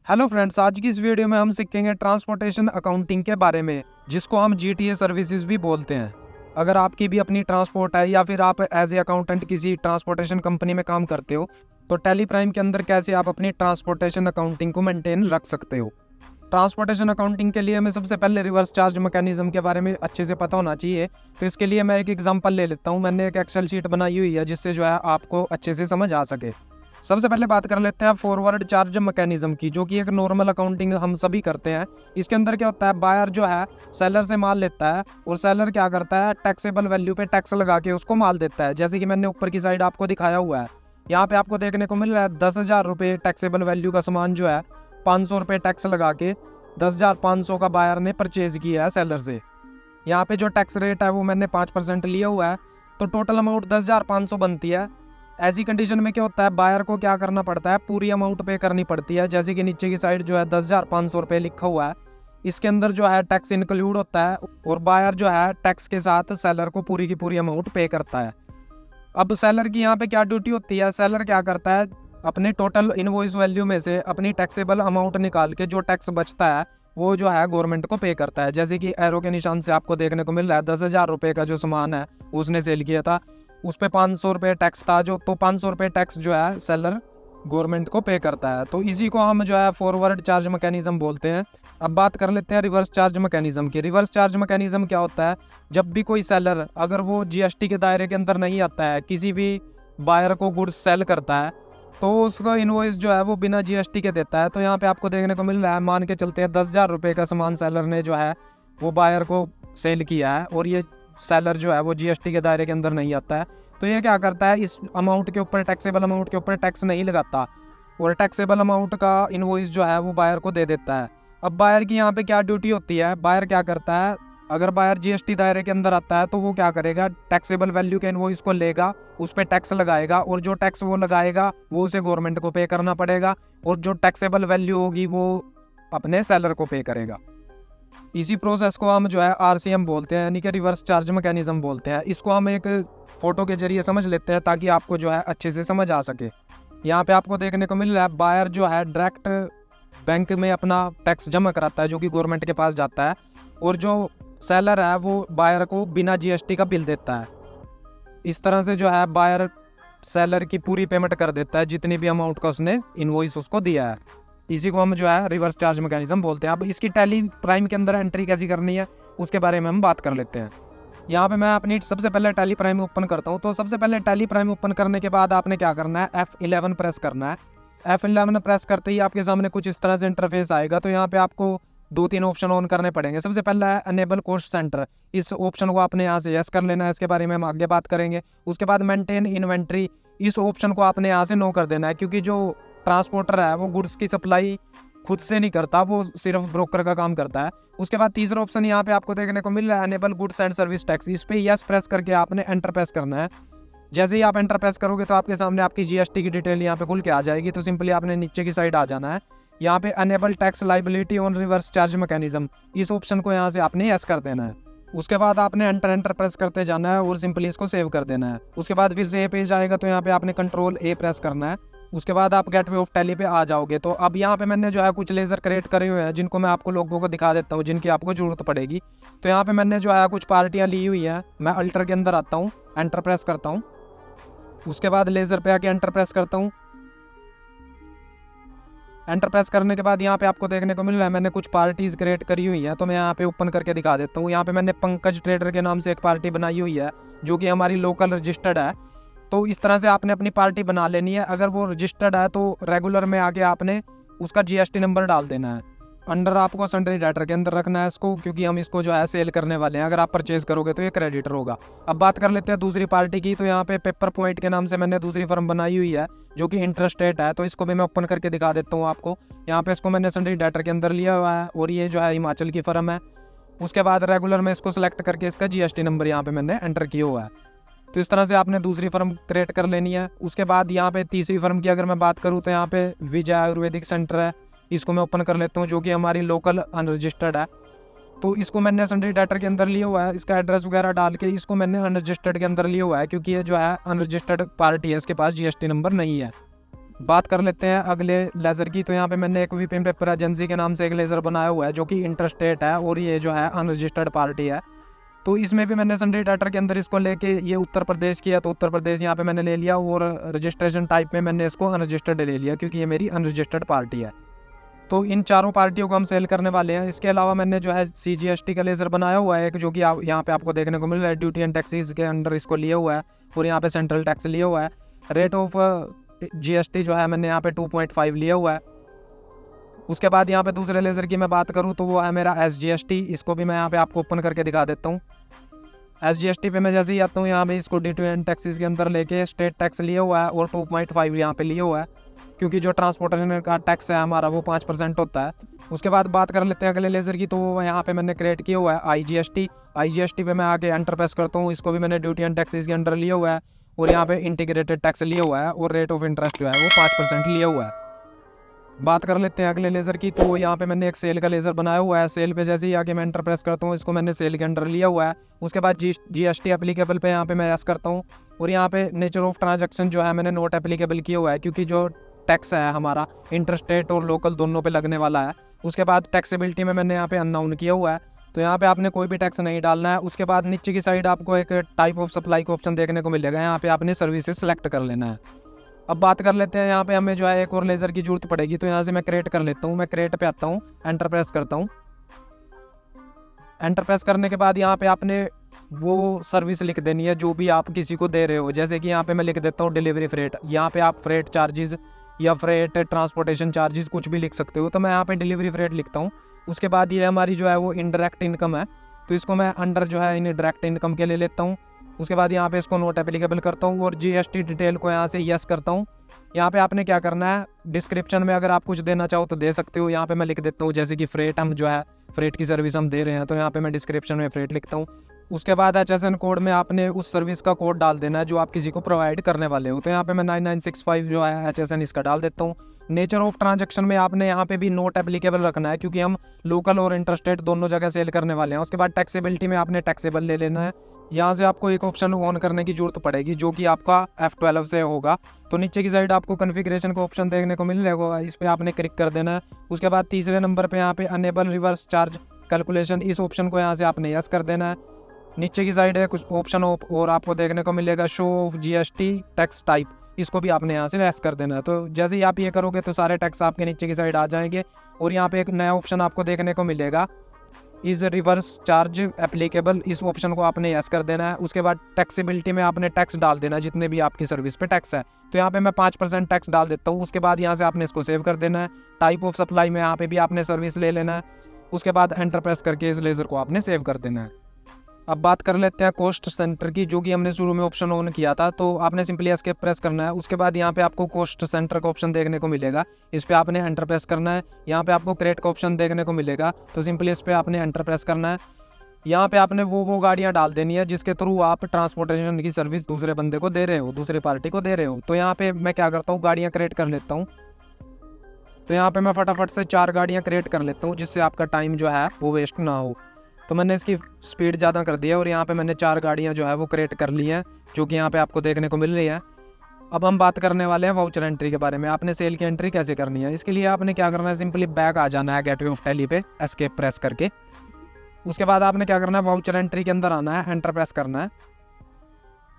Hello friends, आज की इस वीडियो में हम सीखेंगे ट्रांसपोर्टेशन अकाउंटिंग के बारे में, जिसको हम जीटीए सर्विसेज भी बोलते हैं। अगर आपकी भी अपनी ट्रांसपोर्ट है या फिर आप एज ए अकाउंटेंट किसी ट्रांसपोर्टेशन कंपनी में काम करते हो, तो टैली प्राइम के अंदर कैसे आप अपनी ट्रांसपोर्टेशन अकाउंटिंग को मेंटेन रख सकते हो। ट्रांसपोर्टेशन अकाउंटिंग के लिए हमें सबसे पहले रिवर्स चार्ज मैकेनिज्म के बारे में अच्छे से पता होना चाहिए। तो इसके लिए मैं एक एग्जांपल ले लेता हूँ। मैंने एक एक्सेल शीट बनाई हुई है जिससे जो है आपको अच्छे से समझ आ सके। सबसे पहले बात कर लेते हैं फॉरवर्ड चार्ज मैकेनिज्म की, जो कि एक नॉर्मल अकाउंटिंग हम सभी करते हैं। इसके अंदर क्या होता है, बायर जो है सेलर से माल लेता है और सेलर क्या करता है, टैक्सेबल वैल्यू पे टैक्स लगा के उसको माल देता है। जैसे कि मैंने ऊपर की साइड आपको दिखाया हुआ है, यहाँ पे आपको देखने को मिल रहा है 10,000 रुपये टैक्सेबल वैल्यू का सामान जो है 500 रुपये टैक्स लगा के 10,500 का बायर ने परचेज किया है सेलर से। यहाँ पे जो टैक्स रेट है वो मैंने 5% लिया हुआ है, तो टोटल अमाउंट 10,500 बनती है। ऐसी कंडीशन में क्या होता है, बायर को क्या करना पड़ता है, पूरी अमाउंट पे करनी पड़ती है। जैसे कि नीचे की साइड जो है 10,500 रुपये लिखा हुआ है, इसके अंदर जो है टैक्स इंक्लूड होता है और बायर जो है टैक्स के साथ सेलर को पूरी की पूरी अमाउंट पे करता है। अब सेलर की यहाँ पे क्या ड्यूटी होती है, सेलर क्या करता है, अपने टोटल इनवॉइस वैल्यू में से अपनी टैक्सेबल अमाउंट निकाल के जो टैक्स बचता है वो जो है गवर्नमेंट को पे करता है। जैसे कि एरो के निशान से आपको देखने को मिल रहा है 10,000 रुपये का जो सामान है उसने सेल किया था, उस पर 500 रुपये टैक्स था, जो तो 500 रुपये टैक्स जो है सेलर गवर्नमेंट को पे करता है। तो इसी को हम जो है फॉरवर्ड चार्ज मैकेनिज्म बोलते हैं। अब बात कर लेते हैं रिवर्स चार्ज मैकेनिज्म की। रिवर्स चार्ज मैकेनिज्म क्या होता है, जब भी कोई सेलर अगर वो जीएसटी के दायरे के अंदर नहीं आता है, किसी भी बायर को गुड्स सेल करता है, तो उसका इनवॉइस जो है वो बिना जीएसटी के देता है। तो यहाँ पे आपको देखने को मिल रहा है, मान के चलते हैं 10,000 रुपये का सामान सेलर ने जो है वो बायर को सेल किया है और ये सेलर जो है वो जीएसटी के दायरे के अंदर नहीं आता है। तो ये क्या करता है, इस अमाउंट के ऊपर टैक्सेबल अमाउंट के ऊपर टैक्स नहीं लगाता और टैक्सेबल अमाउंट का इनवॉइस जो है वो बायर को दे देता है। अब बायर की यहाँ पे क्या ड्यूटी होती है, बायर क्या करता है, अगर बायर जीएसटी दायरे के अंदर आता है तो वो क्या करेगा, टैक्सेबल वैल्यू के इनवॉइस को लेगा, उस पर टैक्स लगाएगा और जो टैक्स वो लगाएगा वो उसे गवर्नमेंट को पे करना पड़ेगा और जो टैक्सेबल वैल्यू होगी वो अपने सेलर को पे करेगा। इसी प्रोसेस को हम जो है आरसीएम बोलते हैं, यानी कि रिवर्स चार्ज मैकेनिज्म बोलते हैं। इसको हम एक फोटो के जरिए समझ लेते हैं ताकि आपको जो है अच्छे से समझ आ सके। यहाँ पे आपको देखने को मिल रहा है, बायर जो है डायरेक्ट बैंक में अपना टैक्स जमा कराता है जो कि गवर्नमेंट के पास जाता है, और जो सेलर है वो बायर को बिना जीएसटी का बिल देता है। इस तरह से जो है बायर सेलर की पूरी पेमेंट कर देता है जितनी भी अमाउंट का उसने इनवॉइस उसको दिया है। इसी को हम जो है रिवर्स चार्ज मैकेनिज्म बोलते हैं। अब इसकी टैली प्राइम के अंदर एंट्री कैसी करनी है उसके बारे में हम बात कर लेते हैं। यहाँ पे मैं अपनी सबसे पहले टैली प्राइम ओपन करता हूँ। तो सबसे पहले टैली प्राइम ओपन करने के बाद आपने क्या करना है, F11 प्रेस करना है। F11 प्रेस करते ही आपके सामने कुछ इस तरह से इंटरफेस आएगा। तो यहाँ पे आपको 2-3 ऑप्शन ऑन करने पड़ेंगे। सबसे पहला है अनेबल कॉस्ट सेंटर, इस ऑप्शन को आपने यहाँ से यस कर लेना है, इसके बारे में हम आगे बात करेंगे। उसके बाद मेंटेन इन्वेंट्री, इस ऑप्शन को आपने यहाँ से नो कर देना है, क्योंकि जो ट्रांसपोर्टर है वो गुड्स की सप्लाई खुद से नहीं करता, वो सिर्फ ब्रोकर का काम करता है। उसके बाद तीसरा ऑप्शन यहाँ पे आपको देखने को मिल रहा है enable goods and service tax, इस पे यस प्रेस करके आपने एंटर प्रेस करना है। जैसे ही आप एंटर प्रेस करोगे तो आपके सामने आपकी जीएसटी की डिटेल यहाँ पे खुल के आ जाएगी। तो सिंपली आपने नीचे की साइड आ जाना है, यहाँ पे enable tax liability on reverse charge mechanism, इस ऑप्शन को यहाँ से आपने यस कर देना है। उसके बाद आपने एंटर प्रेस करते जाना है और सिंपली इसको सेव कर देना है। उसके बाद फिर से ये पेज आएगा, तो यहाँ पे आपने कंट्रोल ए प्रेस करना है। उसके बाद आप गेटवे ऑफ टैली पे आ जाओगे। तो अब यहाँ पे मैंने जो है कुछ लेजर क्रिएट करे हुए हैं जिनको मैं आपको लोगों को दिखा देता हूँ, जिनकी आपको जरूरत पड़ेगी। तो यहाँ पे मैंने जो है कुछ पार्टियाँ ली हुई हैं। मैं अल्टर के अंदर आता हूँ, एंटर प्रेस करता हूँ, उसके बाद लेजर पे आके एंटर प्रेस करता हूँ। एंटर प्रेस करने के बाद यहाँ पे आपको देखने को मिल रहा है मैंने कुछ पार्टीज क्रिएट करी हुई है। तो मैं यहाँ पे ओपन करके दिखा देता हूँ। यहाँ पे मैंने पंकज ट्रेडर के नाम से एक पार्टी बनाई हुई है जो कि हमारी लोकल रजिस्टर्ड है। तो इस तरह से आपने अपनी पार्टी बना लेनी है। अगर वो रजिस्टर्ड है तो रेगुलर में आके आपने उसका जीएसटी नंबर डाल देना है। अंडर आपको सन्ड्री डेटर के अंदर रखना है इसको, क्योंकि हम इसको जो है सेल करने वाले हैं। अगर आप परचेज करोगे तो ये क्रेडिटर होगा। अब बात कर लेते हैं दूसरी पार्टी की। तो यहाँ पे पेपर पॉइंट के नाम से मैंने दूसरी फर्म बनाई हुई है जो कि इंटरस्टेट है। तो इसको भी मैं ओपन करके दिखा देता हूँ आपको। यहाँ पे इसको मैंने सन्ड्री डेटर के अंदर लिया हुआ है और ये जो है हिमाचल की फर्म है। उसके बाद रेगुलर में इसको सिलेक्ट करके इसका जीएसटी नंबर यहाँ पे मैंने एंटर किया हुआ है। तो इस तरह से आपने दूसरी फर्म क्रिएट कर लेनी है। उसके बाद यहाँ पे तीसरी फर्म की अगर मैं बात करूँ तो यहाँ पे विजय आयुर्वेदिक सेंटर है, इसको मैं ओपन कर लेता हूँ, जो कि हमारी लोकल अनरजिस्टर्ड है। तो इसको मैंने सन्ड्री डेटर के अंदर लिया हुआ है। इसका एड्रेस वगैरह डाल के इसको मैंने अनरजिस्टर्ड के अंदर लिया हुआ है, क्योंकि ये जो है अनरजिस्टर्ड पार्टी है, इसके पास जीएसटी नंबर नहीं है। बात कर लेते हैं अगले लेज़र की। तो यहाँ पे मैंने एक वीपीएन पेपर एजेंसी के नाम से एक लेज़र बनाया हुआ है जो कि इंटरस्टेट है और ये जो है अनरजिस्टर्ड पार्टी है। तो इसमें भी मैंने सन्डे डाटा के अंदर इसको लेके ये उत्तर प्रदेश किया, तो उत्तर प्रदेश यहाँ पे मैंने ले लिया और रजिस्ट्रेशन टाइप में मैंने इसको अनरजिस्टर्ड ले लिया क्योंकि ये मेरी अनरजिस्टर्ड पार्टी है। तो इन चारों पार्टियों को हम सेल करने वाले हैं। इसके अलावा मैंने जो है CGST का लेज़र बनाया हुआ है जो कि यहाँ पे आपको देखने को मिल रहा है। ड्यूटी एंड टैक्सेस के अंडर इसको लिया हुआ है और यहाँ पे सेंट्रल टैक्स लिया हुआ है। रेट ऑफ GST जो है मैंने यहाँ पे 2.5 लिया हुआ है। उसके बाद यहाँ पे दूसरे लेज़र की मैं बात करूँ तो वो है मेरा SGST। इसको भी मैं यहाँ पे आपको ओपन करके दिखा देता हूँ। SGST पे मैं जैसे ही आता हूँ यहाँ पे इसको ड्यूटी एंड टैक्सेस के अंदर लेके स्टेट टैक्स लिया हुआ है और 2.5 यहाँ पे लिया हुआ है क्योंकि जो ट्रांसपोर्टेशन का टैक्स है हमारा वो 5% होता है। उसके बाद बात कर लेते हैं अगले लेज़र की। तो यहाँ पे मैंने क्रिएट किया हुआ है IGST पे मैं आके एंटर प्रेस करता हूँ। इसको भी मैंने ड्यूटी एंड टैक्सेस के अंडर लिया हुआ है और यहाँ पे इंटीग्रेटेड टैक्स लिया हुआ है और रेट ऑफ इंटरेस्ट जो है वो 5% लिया हुआ है। बात कर लेते हैं अगले लेज़र की। तो यहाँ पे मैंने एक सेल का लेज़र बनाया हुआ है। सेल पे जैसे ही आके मैं एंटर प्रेस करता हूँ, इसको मैंने सेल के अंडर लिया हुआ है। उसके बाद GST एप्लीकेबल पे यहाँ पे मैं यस करता हूँ और यहाँ पे नेचर ऑफ ट्रांजैक्शन जो है मैंने नोट एप्लीकेबल किया हुआ है क्योंकि जो टैक्स है हमारा इंटरस्टेट और लोकल दोनों पे लगने वाला है। उसके बाद टैक्सेबिलिटी में मैंने यहाँ पे अननाउन किया हुआ है, तो यहाँ पे आपने कोई भी टैक्स नहीं डालना है। उसके बाद नीचे की साइड आपको एक टाइप ऑफ सप्लाई का ऑप्शन देखने को मिलेगा, यहाँ पे आपने सर्विसेज सेलेक्ट कर लेना है। अब बात कर लेते हैं यहाँ पे हमें जो है एक और लेज़र की जरूरत पड़ेगी, तो यहाँ से मैं क्रिएट कर लेता हूँ। मैं क्रिएट पे आता हूँ, एंटर प्रेस करता हूँ। एंटर प्रेस करने के बाद यहाँ पे आपने वो सर्विस लिख देनी है जो भी आप किसी को दे रहे हो। जैसे कि यहाँ पे मैं लिख देता हूँ डिलीवरी फ्रेट। यहाँ पे आप फ्रेट चार्जेस या फ्रेट ट्रांसपोर्टेशन चार्जेस कुछ भी लिख सकते हो, तो मैं यहाँ पे डिलीवरी फ्रेट लिखता हूँ। उसके बाद ये हमारी जो है वो इनडायरेक्ट इनकम है, तो इसको मैं अंडर जो है इन डायरेक्ट इनकम के ले लेता हूँ। उसके बाद यहाँ पे इसको नोट एप्लीकेबल करता हूँ और GST डिटेल को यहाँ से यस करता हूँ। यहाँ पे आपने क्या करना है, डिस्क्रिप्शन में अगर आप कुछ देना चाहो तो दे सकते हो। यहाँ पे मैं लिख देता हूँ जैसे कि फ्रेट हम जो है फ्रेट की सर्विस हम दे रहे हैं, तो यहाँ पे मैं डिस्क्रिप्शन में फ्रेट लिखता हूँ। उसके बाद HSN कोड में आपने उस सर्विस का कोड डाल देना है जो आप किसी को प्रोवाइड करने वाले हो, तो यहाँ पे मैं 9965 जो है HSN इसका डाल देता हूँ। नेचर ऑफ ट्रांजैक्शन में आपने यहाँ पे भी नोट एप्लीकेबल रखना है क्योंकि हम लोकल और इंटरस्टेट दोनों जगह सेल करने वाले हैं। उसके बाद टैक्सेबिलिटी में आपने टैक्सेबल ले लेना है। यहाँ से आपको एक ऑप्शन ऑन करने की जरूरत पड़ेगी जो कि आपका F12 से होगा, तो नीचे की साइड आपको कॉन्फ़िगरेशन का ऑप्शन देखने को मिल जाएगा, इस पर आपने क्लिक कर देना है। उसके बाद तीसरे नंबर पे यहाँ पे अनेबल रिवर्स चार्ज कैलकुलेशन, इस ऑप्शन को यहाँ से आपने यस कर देना है। नीचे की साइड है कुछ ऑप्शन और आपको देखने को मिलेगा show off GST tax type, इसको भी आपने यहाँ से यस कर देना है। तो जैसे ही आप ये करोगे तो सारे टैक्स आपके नीचे की साइड आ जाएंगे और यहाँ पे एक नया ऑप्शन आपको देखने को मिलेगा इज रिवर्स चार्ज एप्लीकेबल, इस ऑप्शन को आपने यस कर देना है। उसके बाद टैक्सेबिलिटी में आपने टैक्स डाल देना है जितने भी आपकी सर्विस पे टैक्स है, तो यहाँ पे मैं 5% टैक्स डाल देता हूँ। उसके बाद यहाँ से आपने इसको सेव कर देना है। टाइप ऑफ सप्लाई में यहाँ पे भी आपने सर्विस ले लेना है। उसके बाद एंटर प्रेस करके इस लेज़र को आपने सेव कर देना है। अब बात कर लेते हैं कॉस्ट सेंटर की, जो कि हमने शुरू में ऑप्शन ऑन किया था, तो आपने सिंपली एस्केप प्रेस करना है। उसके बाद यहाँ पे आपको कॉस्ट सेंटर का ऑप्शन देखने को मिलेगा, इस पे आपने एंटर प्रेस करना है। यहाँ पे आपको क्रिएट का ऑप्शन देखने को मिलेगा, तो सिंपली इस पे आपने एंटर प्रेस करना है। यहाँ पे आपने वो गाड़ियाँ डाल देनी है जिसके थ्रू आप ट्रांसपोर्टेशन की सर्विस दूसरे बंदे को दे रहे हो, दूसरी पार्टी को दे रहे हो। तो यहाँ पे मैं क्या करता हूँ, गाड़ियाँ क्रिएट कर लेता हूँ। तो यहाँ पे मैं फटाफट से 4 गाड़ियाँ क्रिएट कर लेता हूँ जिससे आपका टाइम जो है वो वेस्ट ना हो। तो मैंने इसकी स्पीड ज़्यादा कर दी है और यहाँ पे मैंने 4 गाड़ियाँ जो है वो क्रिएट कर ली हैं, जो कि यहाँ पे आपको देखने को मिल रही है। अब हम बात करने वाले हैं वाउचर एंट्री के बारे में। आपने सेल की एंट्री कैसे करनी है, इसके लिए आपने क्या करना है, सिंपली बैक आ जाना है गेटवे ऑफ टैली पे एस्केप प्रेस करके। उसके बाद आपने क्या करना है, वाउचर एंट्री के अंदर आना है, एंटर प्रेस करना है।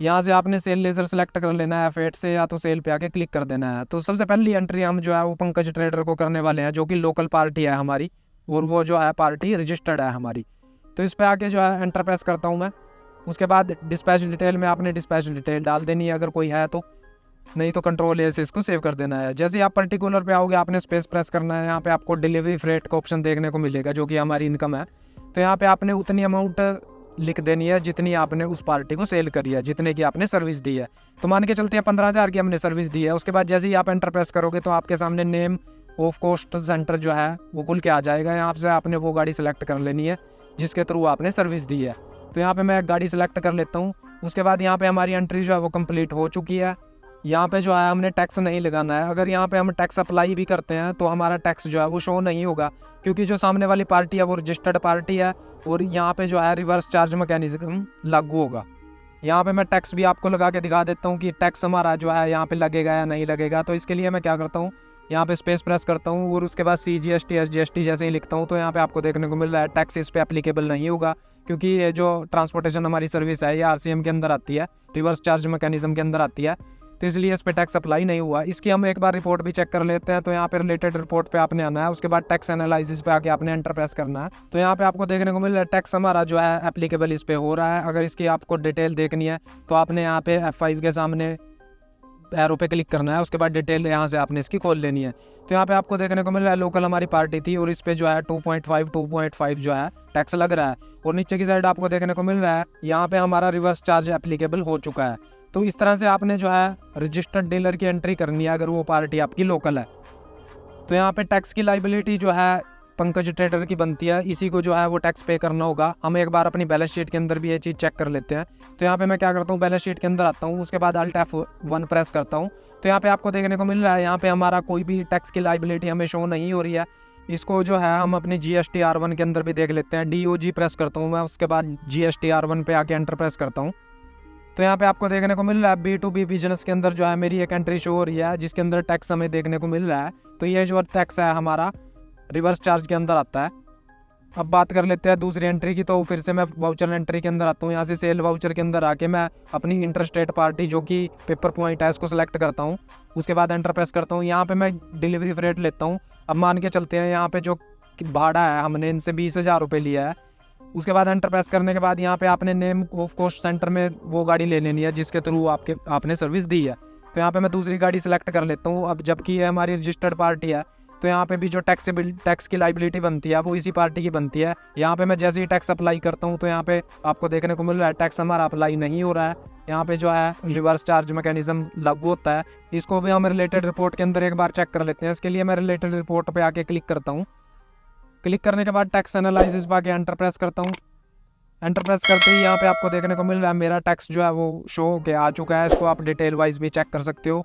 यहाँ से आपने सेल लेज़र सेलेक्ट कर लेना है F8 से, या तो सेल पे आके क्लिक कर देना है। तो सबसे पहली एंट्री हम जो है वो पंकज ट्रेडर को करने वाले हैं, जो कि लोकल पार्टी है हमारी और वो जो है पार्टी रजिस्टर्ड है हमारी। तो इस पे आके जो है एंटर प्रेस करता हूँ मैं। उसके बाद डिस्पैच डिटेल में आपने डिस्पैच डिटेल डाल देनी है अगर कोई है तो, नहीं तो कंट्रोल ए से इसको सेव कर देना है। जैसे ही आप पर्टिकुलर पे आओगे आपने स्पेस प्रेस करना है। यहाँ पे आपको डिलीवरी फ्रेट का ऑप्शन देखने को मिलेगा जो कि हमारी इनकम है। तो यहाँ पे आपने उतनी अमाउंट लिख देनी है जितनी आपने उस पार्टी को सेल करी है, जितने की आपने सर्विस दी है। तो मान के चलते हैं 15,000 की हमने सर्विस दी है। उसके बाद जैसे ही आप एंटर प्रेस करोगे तो आपके सामने नेम ऑफ कॉस्ट सेंटर जो है वो खुल के आ जाएगा। यहाँ से आपने वो गाड़ी सेलेक्ट कर लेनी है जिसके थ्रू आपने सर्विस दी है। तो यहाँ पे मैं गाड़ी सेलेक्ट कर लेता हूँ। उसके बाद यहाँ पे हमारी एंट्री जो है वो कंप्लीट हो चुकी है। यहाँ पे जो है हमने टैक्स नहीं लगाना है। अगर यहाँ पे हम टैक्स अप्लाई भी करते हैं तो हमारा टैक्स जो है वो शो नहीं होगा, क्योंकि जो सामने वाली पार्टी है वो रजिस्टर्ड पार्टी है और यहाँ पे जो है रिवर्स चार्ज मैकेनिज्म लागू होगा। यहाँ पे मैं टैक्स भी आपको लगा के दिखा देता हूँ कि टैक्स हमारा जो है यहाँ पे लगेगा या नहीं लगेगा। तो इसके लिए मैं क्या करता हूँ, यहाँ पे स्पेस प्रेस करता हूँ और उसके बाद CGST SGST जैसे ही लिखता हूँ तो यहाँ पे आपको देखने को मिल रहा है टैक्स इस पे एप्लीकेबल नहीं होगा, क्योंकि ये जो ट्रांसपोर्टेशन हमारी सर्विस है ये RCM के अंदर आती है, रिवर्स चार्ज मैकेनिज्म के अंदर आती है, तो इसलिए इस पे टैक्स अप्लाई नहीं हुआ। इसकी हम एक बार रिपोर्ट भी चेक कर लेते हैं। तो यहाँ पे रिलेटेड रिपोर्ट पे आपने आना है, उसके बाद टैक्स एनालिसिस पे आके आपने एंटर प्रेस करना है। तो यहाँ पे आपको देखने को मिल रहा है टैक्स हमारा जो है एप्लीकेबल इस पे हो रहा है। अगर इसकी आपको डिटेल देखनी है तो आपने यहाँ पे F5 के सामने एरो पे क्लिक करना है, उसके बाद डिटेल यहाँ से आपने इसकी खोल लेनी है। तो यहाँ पे आपको देखने को मिल रहा है लोकल हमारी पार्टी थी और इस पे जो है 2.5 जो है टैक्स लग रहा है। और नीचे की साइड आपको देखने को मिल रहा है यहाँ पे हमारा रिवर्स चार्ज एप्लीकेबल हो चुका है। तो इस तरह से आपने जो है रजिस्टर्ड डीलर की एंट्री करनी है अगर वो पार्टी आपकी लोकल है। तो यहाँ पे टैक्स की लाइबिलिटी जो है पंकज ट्रेडर की बनती है, इसी को जो है वो टैक्स पे करना होगा। हम एक बार अपनी बैलेंस शीट के अंदर भी ये चीज़ चेक कर लेते हैं। तो यहाँ पे मैं क्या करता हूँ, बैलेंस शीट के अंदर आता हूँ, उसके बाद Alt F1 प्रेस करता हूँ। तो यहाँ पे आपको देखने को मिल रहा है यहाँ पे हमारा कोई भी टैक्स की लाइबिलिटी हमें शो नहीं हो रही है। इसको जो है हम अपनी GST-R1 के अंदर भी देख लेते हैं। DOG प्रेस करता हूँ मैं, उसके बाद GST-R1 पे आके एंटर प्रेस करता हूँ। तो यहाँ पे आपको देखने को मिल रहा है B2B बिजनेस के अंदर जो है मेरी एक एंट्री शो हो रही है जिसके अंदर टैक्स हमें देखने को मिल रहा है। तो ये जो टैक्स है हमारा रिवर्स चार्ज के अंदर आता है। अब बात कर लेते हैं दूसरी एंट्री की। तो फिर से मैं वाउचर एंट्री के अंदर आता हूँ। यहाँ से सेल वाउचर के अंदर आके मैं अपनी इंटरस्टेट पार्टी जो कि पेपर पॉइंट है इसको सिलेक्ट करता हूँ, उसके बाद एंटर प्रेस करता हूँ। यहाँ पे मैं डिलीवरी रेट लेता हूँ। अब मान के चलते हैं यहाँ पे जो भाड़ा है हमने इनसे 20,000 रुपये लिया है। उसके बाद एंटर प्रेस करने के बाद यहाँ पे आपने नेम ऑफ कॉस्ट सेंटर में वो गाड़ी ले लेनी है जिसके थ्रू आपने सर्विस दी है। तो यहाँ पे मैं दूसरी गाड़ी सेलेक्ट कर लेता हूँ। अब जबकि ये हमारी रजिस्टर्ड पार्टी है तो यहाँ पे भी जो टैक्स की लाइबिलिटी बनती है वो इसी पार्टी की बनती है। यहाँ पे मैं जैसे ही टैक्स अप्लाई करता हूँ तो यहाँ पे आपको देखने को मिल रहा है टैक्स हमारा अप्लाई नहीं हो रहा है। यहाँ पे जो है रिवर्स चार्ज मैकेनिज्म लागू होता है। इसको भी हम रिलेटेड रिपोर्ट के अंदर एक बार चेक कर लेते हैं। इसके लिए मैं रिलेटेड रिपोर्ट पे आके क्लिक करता हूँ। क्लिक करने के बाद टैक्स एनालिसिस पे आके एंटर प्रेस करता हूँ। एंटर प्रेस करते ही यहाँ पे आपको देखने को मिल रहा है मेरा टैक्स जो है वो शो होके आ चुका है। इसको आप डिटेल वाइज भी चेक कर सकते हो।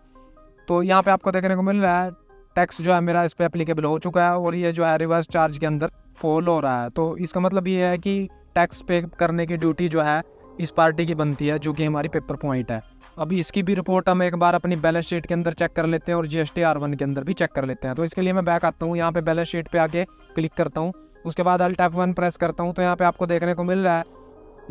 तो यहाँ पे आपको देखने को मिल रहा है टैक्स जो है मेरा इस पर एप्लीकेबल हो चुका है और ये जो है रिवर्स चार्ज के अंदर फॉल हो रहा है। तो इसका मतलब ये है कि टैक्स पे करने की ड्यूटी जो है इस पार्टी की बनती है जो कि हमारी पेपर पॉइंट है। अभी इसकी भी रिपोर्ट हम एक बार अपनी बैलेंस शीट के अंदर चेक कर लेते हैं और GST-R1 के अंदर भी चेक कर लेते हैं। तो इसके लिए मैं बैक आता हूँ, यहाँ पे बैलेंस शीट पे आके क्लिक करता हूँ, उसके बाद Alt F1 प्रेस करता हूँ। तो यहाँ पे आपको देखने को मिल रहा है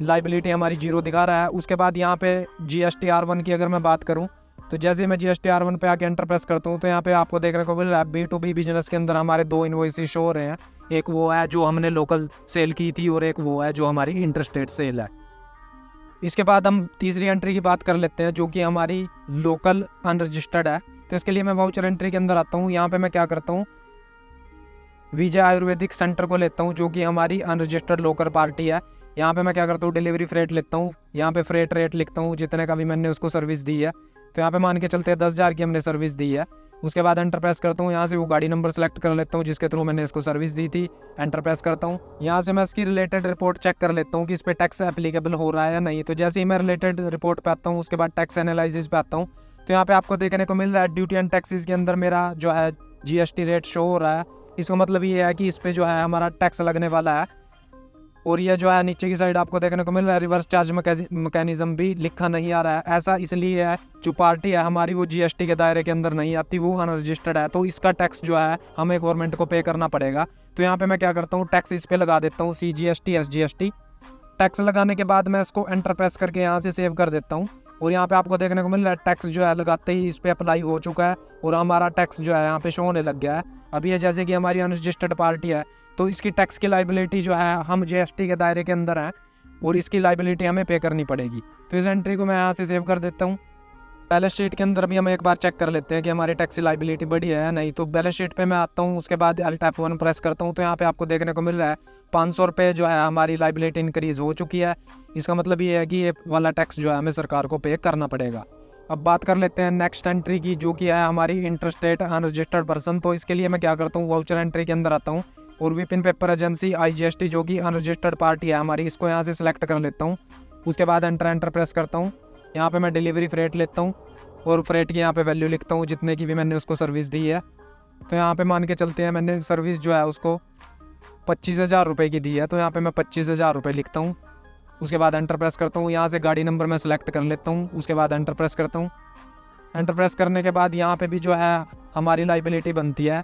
लाइबिलिटी हमारी 0 दिखा रहा है। उसके बाद यहाँ पे GST-R1 की अगर मैं बात करूँ तो जैसे मैं GST-R1 पे आके एंटर प्रेस करता हूँ तो यहाँ पे आपको देखने को मिल रहा है B2B बिजनेस के अंदर हमारे 2 इनवॉइसेस शो हो रहे हैं। एक वो है जो हमने लोकल सेल की थी और एक वो है जो हमारी इंटरस्टेट सेल है। इसके बाद हम तीसरी एंट्री की बात कर लेते हैं जो कि हमारी लोकल अनरजिस्टर्ड है। तो इसके लिए मैं वाउचर एंट्री के अंदर आता हूँ। यहाँ पे मैं क्या करता हूँ, विजय आयुर्वेदिक सेंटर को लेता हूँ जो कि हमारी अनरजिस्टर्ड लोकल पार्टी है। यहाँ पे मैं क्या करता हूँ, डिलीवरी फ्रेट लेता हूँ। यहाँ पे फ्रेट रेट लिखता हूँ जितने का भी मैंने उसको सर्विस दी है। तो यहाँ पे मान के चलते हैं 10,000 की हमने सर्विस दी है। उसके बाद एंटर प्रेस करता हूँ। यहाँ से वो गाड़ी नंबर सेलेक्ट कर लेता हूँ जिसके थ्रू मैंने इसको सर्विस दी थी। एंटर प्रेस करता हूँ। यहाँ से मैं इसकी रिलेटेड रिपोर्ट चेक कर लेता हूँ कि इस पर टैक्स एप्लीकेबल हो रहा है या नहीं। तो जैसे ही मैं रिलेटेड रिपोर्ट पे आता हूँ उसके बाद टैक्स एनालिसिस पे आता हूँ तो यहाँ पे आपको देखने को मिल रहा है ड्यूटी एंड टैक्सेस के अंदर मेरा जो है GST रेट शो हो रहा है। इसका मतलब ये है कि इस पे जो है हमारा टैक्स लगने वाला है। और ये जो है नीचे की साइड आपको देखने को मिल रहा है रिवर्स चार्ज मैकेनिज्म भी लिखा नहीं आ रहा है। ऐसा इसलिए है जो पार्टी है हमारी वो GST के दायरे के अंदर नहीं आती, वो अनरजिस्टर्ड है। तो इसका टैक्स जो है हमें गवर्नमेंट को पे करना पड़ेगा। तो यहाँ पे मैं क्या करता हूँ, टैक्स इस पे लगा देता हूँ CGST SGST। टैक्स लगाने के बाद मैं इसको एंटर प्रेस करके यहाँ से सेव कर देता हूँ। और यहाँ पे आपको देखने को मिल रहा है टैक्स जो है लगाते ही इस पे अप्लाई हो चुका है और हमारा टैक्स जो है यहाँ पे शो होने लग गया है। अभी ये जैसे कि हमारी अनरजिस्टर्ड पार्टी है तो इसकी टैक्स की लाइबिलिटी जो है हम GST के दायरे के अंदर हैं और इसकी लाइबिलिटी हमें पे करनी पड़ेगी। तो इस एंट्री को मैं यहाँ से सेव कर देता हूँ। बैलेंस शीट के अंदर भी हम एक बार चेक कर लेते हैं कि हमारी टैक्स की लाइबिलिटी बढ़ी है या नहीं। तो बैलेंस शीट पे मैं आता हूँ, उसके बाद Alt F1 प्रेस करता हूँ। तो यहाँ पे आपको देखने को मिल रहा है 500 रुपये जो है हमारी लाइबिलिटी इंक्रीज हो चुकी है। इसका मतलब ये है कि ये वाला टैक्स जो है हमें सरकार को पे करना पड़ेगा। अब बात कर लेते हैं नेक्स्ट एंट्री की जो कि है हमारी इंटरस्टेट अनरजिस्टर्ड पर्सन। तो इसके लिए मैं क्या करता हूँ, वाउचर एंट्री के अंदर आता हूँ और विपिन पेपर एजेंसी IGST जो कि अनरजिस्टर्ड पार्टी है हमारी, इसको यहाँ से सिलेक्ट कर लेता हूँ। उसके बाद एंटर प्रेस करता हूँ। यहाँ पे मैं डिलीवरी फ्रेट लेता हूँ और फ्रेट की यहाँ पे वैल्यू लिखता हूँ जितने की भी मैंने उसको सर्विस दी है। तो यहाँ पे मान के चलते हैं मैंने सर्विस जो है उसको 25,000 रुपये की दी है। तो यहाँ पे मैं 25,000 रुपये लिखता हूँ। उसके बाद एंटर प्रेस करता हूँ। यहाँ से गाड़ी नंबर मैं सेलेक्ट कर लेता हूँ, उसके बाद एंटर प्रेस करता हूँ। एंटर प्रेस करने के बाद यहाँ पे भी जो है हमारी लाइबिलिटी बनती है,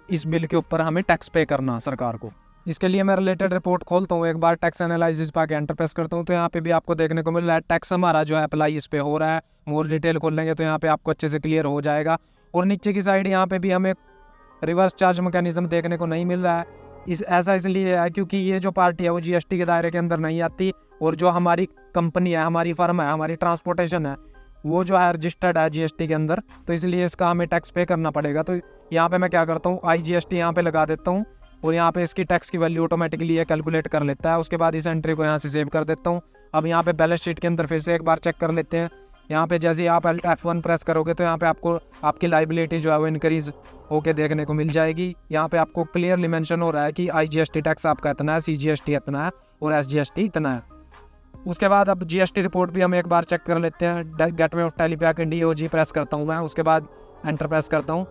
इस बिल के ऊपर हमें टैक्स पे करना सरकार को। इसके लिए मैं रिलेटेड रिपोर्ट खोलता हूँ, एक बार टैक्स एनालिसिस पे आके एंटर प्रेस करता हूँ तो यहाँ पे भी आपको देखने को मिल रहा है टैक्स हमारा जो है अप्लाई इस पे हो रहा है। मोर डिटेल खोल लेंगे तो यहाँ पे आपको अच्छे से क्लियर हो जाएगा। और नीचे की साइड यहाँ पे भी हमें रिवर्स चार्ज मैकेनिज्म देखने को नहीं मिल रहा है। ऐसा इसलिए है क्योंकि ये जो पार्टी है वो जीएसटी के दायरे के अंदर नहीं आती, और जो हमारी कंपनी है, हमारी फर्म है, हमारी ट्रांसपोर्टेशन है, वो जो है रजिस्टर्ड है जीएसटी के अंदर, तो इसलिए इसका हमें टैक्स पे करना पड़ेगा। तो यहाँ पे मैं क्या करता हूँ, IGST यहाँ पे लगा देता हूँ और यहाँ पे इसकी टैक्स की वैल्यू ऑटोमेटिकली ये कैलकुलेट कर लेता है। उसके बाद इस एंट्री को यहाँ से सेव कर देता हूँ। अब यहाँ पे बैलेंस शीट के अंदर फिर से एक बार चेक कर लेते हैं। यहाँ पे जैसे ही आप F1 प्रेस करोगे तो यहाँ पे आपको आपकी लाइबिलिटी जो है वो इंक्रीज होके देखने को मिल जाएगी। यहाँ पे आपको क्लियरली मेंशन हो रहा है कि IGST टैक्स आपका इतना है, CGST इतना है और SGST इतना है। उसके बाद अब GST रिपोर्ट भी हम एक बार चेक कर लेते हैं। गेटवे ऑफ टैली पे आके DOG प्रेस करता हूँ मैं, उसके बाद एंटर प्रेस करता हूँ।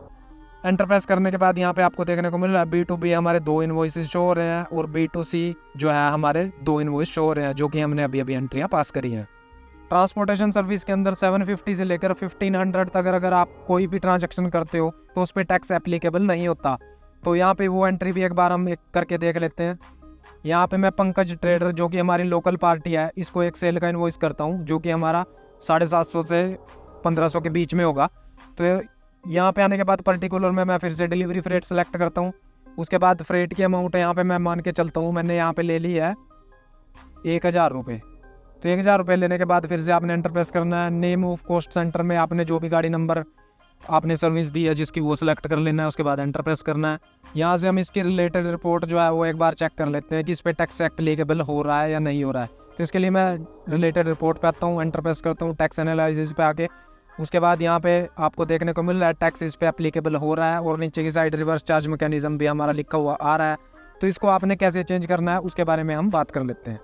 एंटर प्रेस करने के बाद यहाँ पे आपको देखने को मिल रहा है B2B हमारे 2 इनवॉइसेस शो हो रहे हैं और B2C जो है हमारे 2 इनवॉइस शो हो रहे हैं, जो कि हमने अभी एंट्रियाँ पास करी हैं। ट्रांसपोर्टेशन सर्विस के अंदर 750 से लेकर 1500 तक अगर आप कोई भी ट्रांजैक्शन करते हो तो उस पर टैक्स एप्लीकेबल नहीं होता। तो यहाँ पे वो एंट्री भी एक बार हम करके देख लेते हैं। यहाँ पे मैं पंकज ट्रेडर जो कि हमारी लोकल पार्टी है, इसको एक सेल का इनवॉइस करता हूँ जो कि हमारा 750 से 1500 के बीच में होगा। तो यहाँ पे आने के बाद पर्टिकुलर में मैं फिर से डिलीवरी फ्रेट सेलेक्ट करता हूँ। उसके बाद फ्रेट की अमाउंट यहाँ पे मैं मान के चलता हूँ, मैंने यहाँ पे ले ली है 1000 रुपये। तो 1000 रुपये लेने के बाद फिर से आपने एंटर प्रेस करना है। नेम ऑफ कॉस्ट सेंटर में आपने जो भी गाड़ी नंबर आपने सर्विस दी है जिसकी, वो सिलेक्ट कर लेना है। उसके बाद एंटर प्रेस करना है। यहाँ से हम इसकी रिलेटेड रिपोर्ट जो है वो एक बार चेक कर लेते हैं कि इस पर टैक्स एप्लीकेबल हो रहा है या नहीं हो रहा है। तो इसके लिए मैं रिलेटेड रिपोर्ट पे आता हूँ, एंटर प्रेस करता हूँ, टैक्स एनालिसिस पे आके उसके बाद यहाँ पे आपको देखने को मिल रहा है टैक्स इस पे एप्लीकेबल हो रहा है और नीचे की साइड रिवर्स चार्ज मैकेनिज्म भी हमारा लिखा हुआ आ रहा है। तो इसको आपने कैसे चेंज करना है उसके बारे में हम बात कर लेते हैं।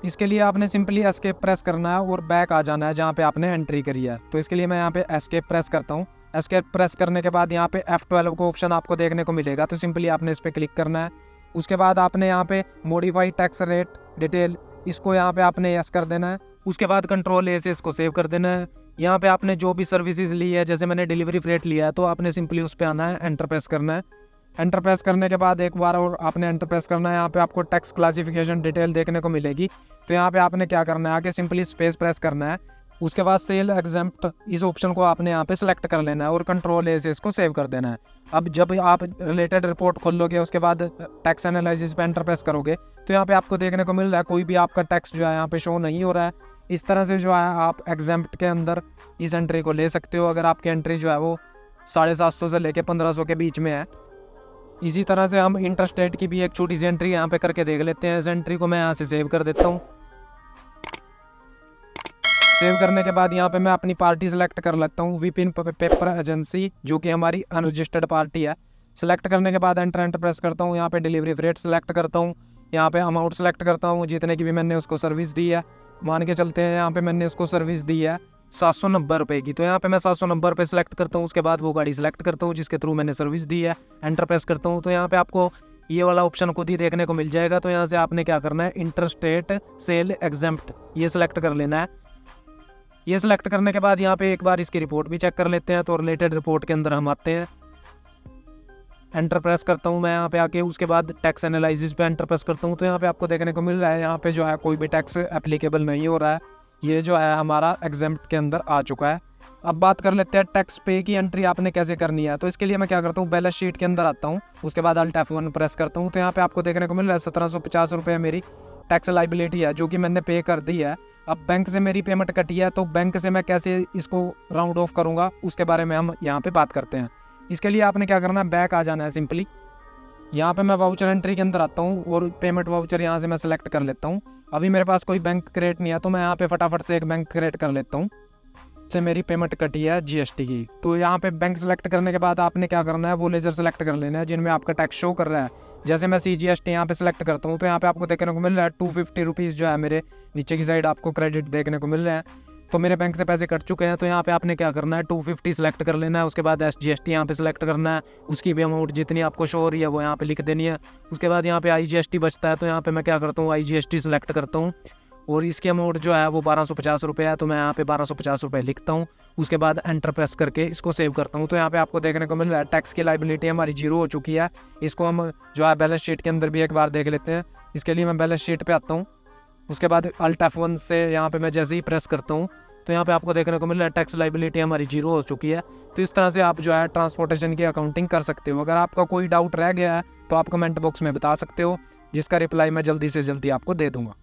इसके लिए आपने सिंपली एस्केप प्रेस करना है और बैक आ जाना है जहाँ पे आपने एंट्री करी है। तो इसके लिए मैं यहाँ पे एस्केप प्रेस करता हूँ। एस्केप प्रेस करने के बाद यहाँ पे F12 को ऑप्शन आपको देखने को मिलेगा, तो सिंपली आपने इस पर क्लिक करना है। उसके बाद आपने यहाँ पे मॉडिफाइड टैक्स रेट डिटेल, इसको यहाँ पे आपने यस कर देना है। उसके बाद कंट्रोल A से इसको सेव कर देना है। यहाँ पे आपने जो भी सर्विसेज ली है, जैसे मैंने डिलीवरी फ्रेट लिया है, तो आपने सिंपली उस पर आना है, एंटर प्रेस करना है। एंटर प्रेस करने के बाद एक बार और आपने एंटर प्रेस करना है। यहाँ पे आपको टैक्स क्लासिफिकेशन डिटेल देखने को मिलेगी। तो यहाँ पे आपने क्या करना है, आगे सिंपली स्पेस प्रेस करना है। उसके बाद सेल एग्जेम्प्ट इस ऑप्शन को आपने यहाँ पे सिलेक्ट कर लेना है और कंट्रोल A से इसको सेव कर देना है। अब जब आप रिलेटेड रिपोर्ट खोल लोगे उसके बाद टैक्स एनालिसिस पे एंटर प्रेस करोगे तो यहाँ पे आपको देखने को मिल रहा है कोई भी आपका टैक्स जो है यहाँ पे शो नहीं हो रहा है। इस तरह से जो है आप एग्जेम्प्ट के अंदर इस एंट्री को ले सकते हो, अगर आपकी एंट्री जो है वो 750 से लेके 1500 के बीच में है। इसी तरह से हम इंटरस्टेट की भी एक छोटी सी एंट्री यहाँ पे करके देख लेते हैं। इस एंट्री को मैं यहाँ से सेव कर देता हूँ। सेव करने के बाद यहाँ पे मैं अपनी पार्टी सेलेक्ट कर लेता हूँ, विपिन पेपर एजेंसी, जो कि हमारी अनरजिस्टर्ड पार्टी है। सेलेक्ट करने के बाद एंटर प्रेस करता हूँ। यहाँ पे डिलीवरी रेट सेलेक्ट करता हूँ, यहाँ पे अमाउंट सेलेक्ट करता हूँ जितने की भी मैंने उसको सर्विस दी है। मान के चलते हैं यहाँ पे मैंने उसको सर्विस दी है 790 रुपये की, तो यहाँ पे मैं 790 रुपये सेलेक्ट करता हूँ। उसके बाद वो गाड़ी सेलेक्ट करता हूँ जिसके थ्रू मैंने सर्विस दी है। एंटर प्रेस करता हूँ तो यहाँ पे आपको ये वाला ऑप्शन खुद ही देखने को मिल जाएगा। तो यहाँ से आपने क्या करना है, इंटरस्टेट सेल एग्जेम्प्ट ये सिलेक्ट कर लेना है। ये सिलेक्ट करने के बाद यहाँ पे एक बार इसकी रिपोर्ट भी चेक कर लेते हैं। तो रिलेटेड रिपोर्ट के अंदर हम आते हैं, एंटर प्रेस करता हूँ मैं यहाँ पे आके। उसके बाद टैक्स एनालिसिस पे एंटर प्रेस करता हूँ तो यहाँ पे आपको देखने को मिल रहा है यहाँ पे जो है कोई भी टैक्स एप्लीकेबल नहीं हो रहा है। ये जो है हमारा एग्जेम्प्ट के अंदर आ चुका है। अब बात कर लेते हैं टैक्स पे की एंट्री आपने कैसे करनी है। तो इसके लिए मैं क्या करता हूँ, बैलेंस शीट के अंदर आता हूँ। उसके बाद अल्ट F1 प्रेस करता हूँ तो यहाँ पे आपको देखने को मिल रहा है 1750 रुपये मेरी टैक्स लाइबिलिटी है जो कि मैंने पे कर दी है। अब बैंक से मेरी पेमेंट कटी है तो बैंक से मैं कैसे इसको राउंड ऑफ करूँगा उसके बारे में हम यहाँ पे बात करते हैं। इसके लिए आपने क्या करना है, बैक आ जाना है सिंपली। यहाँ पे मैं वाउचर एंट्री के अंदर आता हूँ और पेमेंट वाउचर यहाँ से मैं सेलेक्ट कर लेता हूँ। अभी मेरे पास कोई बैंक क्रिएट नहीं है तो मैं यहाँ पे फटाफट से एक बैंक क्रिएट कर लेता हूँ। से मेरी पेमेंट कटी है GST की। तो यहाँ पे बैंक सेलेक्ट करने के बाद आपने क्या करना है, वो लेजर सेलेक्ट कर लेना है जिनमें आपका टैक्स शो कर रहा है। जैसे मैं CGST यहाँ पे सेलेक्ट करता हूँ तो यहाँ पे आपको देखने को मिल रहा है 250 रुपीज़ जो है मेरे नीचे की साइड आपको क्रेडिट देखने को मिल रहा है। तो मेरे बैंक से पैसे कट चुके हैं। तो यहाँ पे आपने क्या करना है, 250 सेलेक्ट कर लेना है। उसके बाद SGST यहाँ पे सेलेक्ट करना है, उसकी भी अमाउंट जितनी आपको शो हो रही है वो यहाँ पे लिख देनी है। उसके बाद यहाँ पे IGST बचता है तो यहाँ पे मैं क्या करता हूँ, IGST सेलेक्ट करता हूँ। और इसकी अमाउंट जो है वो 1250 रुपये है। तो मैं यहाँ पे 1250 रुपये लिखता हूँ, उसके बाद एंटर प्रेस करके इसको सेव करता हूँ। तो यहाँ पे आपको देखने को मिल रहा है टैक्स की लाइबिलिटी हमारी जीरो हो चुकी है। इसको हम जो है बैलेंस शीट के अंदर भी एक बार देख लेते हैं। इसके लिए मैं बैलेंस शीट पे आता हूँ, उसके बाद Alt F1 से यहाँ पे मैं जैसे ही प्रेस करता हूँ तो यहाँ पे आपको देखने को मिल रहा है टैक्स लाइबिलिटी हमारी जीरो हो चुकी है। तो इस तरह से आप जो है ट्रांसपोर्टेशन की अकाउंटिंग कर सकते हो। अगर आपका कोई डाउट रह गया है तो आप कमेंट बॉक्स में बता सकते हो, जिसका रिप्लाई मैं जल्दी से जल्दी आपको दे दूँगा।